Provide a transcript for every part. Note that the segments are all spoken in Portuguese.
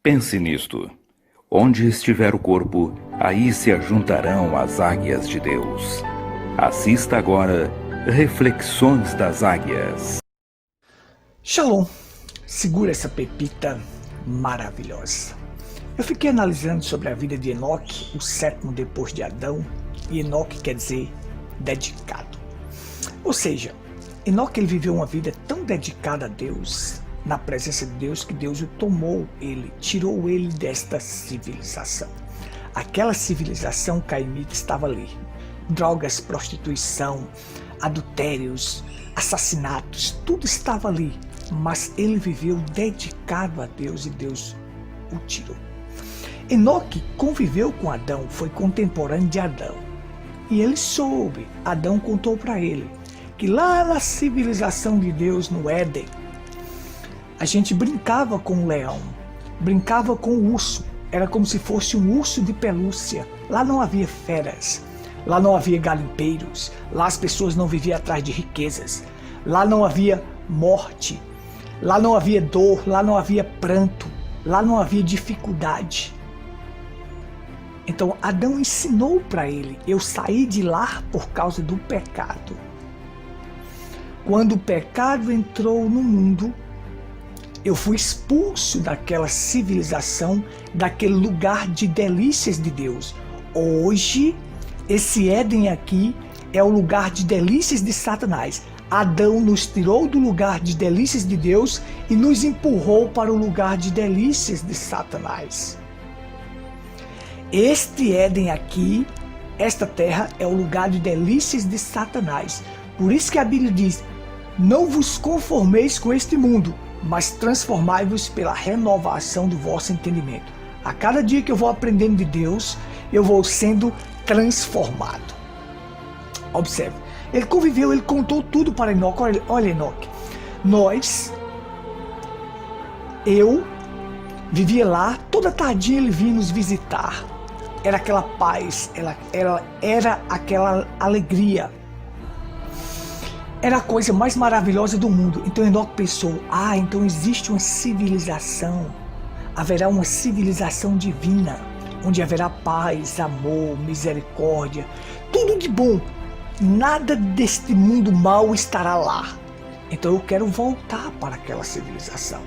Pense nisto. Onde estiver o corpo, aí se ajuntarão as águias de Deus. Assista agora Reflexões das Águias. Shalom, segura essa pepita maravilhosa. Eu fiquei analisando sobre a vida de Enoque, o sétimo depois de Adão, e Enoque quer dizer dedicado. Ou seja, Enoque ele viveu uma vida tão dedicada a Deus, na presença de Deus, que Deus o tomou ele, tirou ele desta civilização. Aquela civilização caimita estava ali. Drogas, prostituição, adultérios, assassinatos, tudo estava ali. Mas ele viveu dedicado a Deus e Deus o tirou. Enoque conviveu com Adão, foi contemporâneo de Adão. E ele soube, Adão contou para ele, que lá na civilização de Deus, no Éden, a gente brincava com o leão, brincava com o urso, era como se fosse um urso de pelúcia. Lá não havia feras, lá não havia garimpeiros, lá as pessoas não viviam atrás de riquezas, lá não havia morte, lá não havia dor, lá não havia pranto, lá não havia dificuldade. Então Adão ensinou para ele, eu saí de lá por causa do pecado. Quando o pecado entrou no mundo, eu fui expulso daquela civilização, daquele lugar de delícias de Deus. Hoje, esse Éden aqui é o lugar de delícias de Satanás. Adão nos tirou do lugar de delícias de Deus e nos empurrou para o lugar de delícias de Satanás. Este Éden aqui, esta terra, é o lugar de delícias de Satanás. Por isso que a Bíblia diz, não vos conformeis com este mundo, mas transformai-vos pela renovação do vosso entendimento. A cada dia que eu vou aprendendo de Deus, eu vou sendo transformado. Observe, ele conviveu, ele contou tudo para Enoque. Olha Enoque, eu vivia lá, toda tardinha ele vinha nos visitar. Era aquela paz, era aquela alegria. Era a coisa mais maravilhosa do mundo. Então Enoque pensou, então existe uma civilização. Haverá uma civilização divina, onde haverá paz, amor, misericórdia, tudo de bom. Nada deste mundo mal estará lá. Então eu quero voltar para aquela civilização.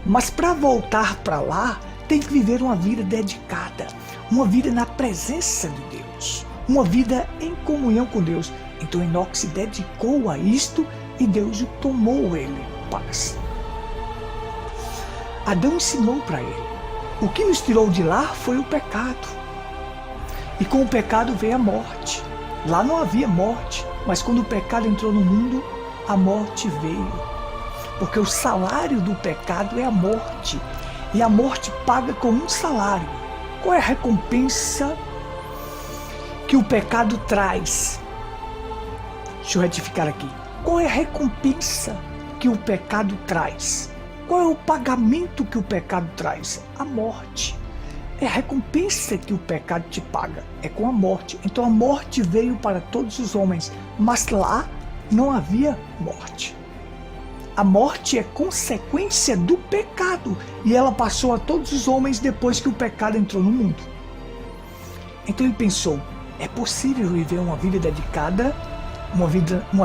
Mas para voltar para lá, tem que viver uma vida dedicada, uma vida na presença de Deus, uma vida em comunhão com Deus. Então Enoque se dedicou a isto e Deus o tomou ele para si. Adão ensinou para ele. O que nos tirou de lá foi o pecado. E com o pecado veio a morte. Lá não havia morte, mas quando o pecado entrou no mundo, a morte veio. Porque o salário do pecado é a morte. E a morte paga com um salário. Qual é a recompensa que o pecado traz? Deixa eu retificar aqui. Qual é a recompensa que o pecado traz? Qual é o pagamento que o pecado traz? A morte. É a recompensa que o pecado te paga. É com a morte. Então a morte veio para todos os homens. Mas lá não havia morte. A morte é consequência do pecado. E ela passou a todos os homens depois que o pecado entrou no mundo. Então ele pensou, é possível viver uma vida dedicada, uma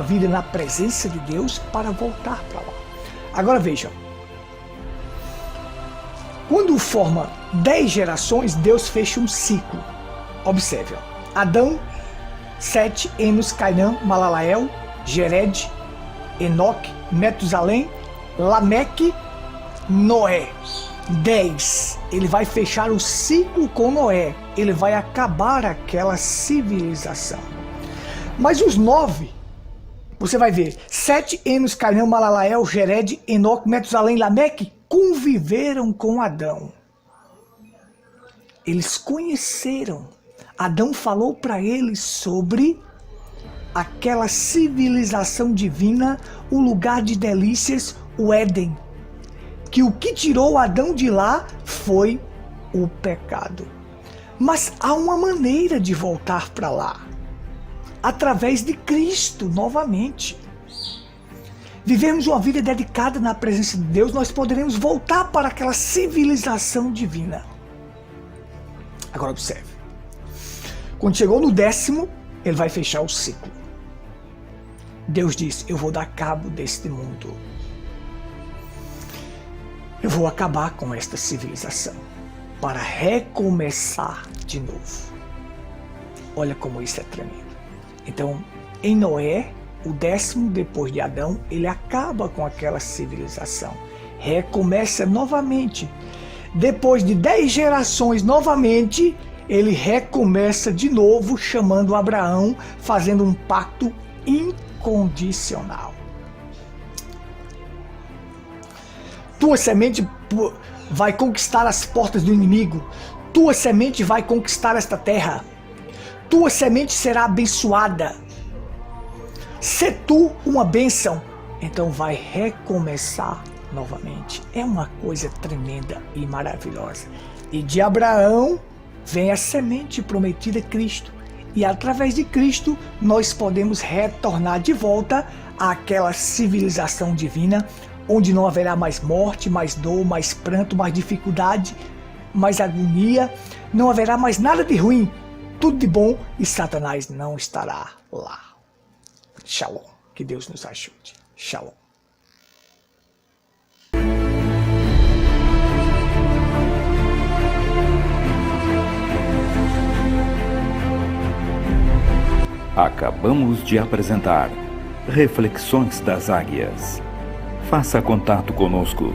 vida na presença de Deus para voltar para lá. Agora veja, quando forma 10 gerações, Deus fecha um ciclo. Observe, Adão, Sete, Enos, Cainã, Malalael, Jered, Enoque, Metusalém, Lameque, Noé. 10. Ele vai fechar o ciclo com Noé. Ele vai acabar aquela civilização. Mas os 9, você vai ver, Sete, Enos, Cainã, Malalael, Jered, Enoque, Metusalém, Lameque, conviveram com Adão. Eles conheceram. Adão falou para eles sobre aquela civilização divina, o lugar de delícias, o Éden. Que o que tirou Adão de lá foi o pecado. Mas há uma maneira de voltar para lá. Através de Cristo, novamente. vivemos uma vida dedicada na presença de Deus, nós poderemos voltar para aquela civilização divina. Agora observe. Quando chegou no 10º, ele vai fechar o ciclo. Deus diz, eu vou dar cabo deste mundo. Eu vou acabar com esta civilização para recomeçar de novo. Olha como isso é tremendo. Então, em Noé, o 10º depois de Adão, ele acaba com aquela civilização. Recomeça novamente. Depois de 10 gerações novamente, ele recomeça de novo, chamando Abraão, fazendo um pacto incondicional. Tua semente vai conquistar as portas do inimigo. Tua semente vai conquistar esta terra. Tua semente será abençoada. Se tu uma bênção, então vai recomeçar novamente. É uma coisa tremenda e maravilhosa. E de Abraão vem a semente prometida, Cristo. E através de Cristo nós podemos retornar de volta àquela civilização divina, onde não haverá mais morte, mais dor, mais pranto, mais dificuldade, mais agonia. Não haverá mais nada de ruim, tudo de bom, e Satanás não estará lá. Shalom. Que Deus nos ajude. Shalom. Acabamos de apresentar Reflexões das Águias. Faça contato conosco.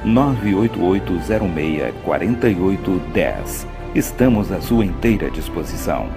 83-98806-4810. Estamos à sua inteira disposição.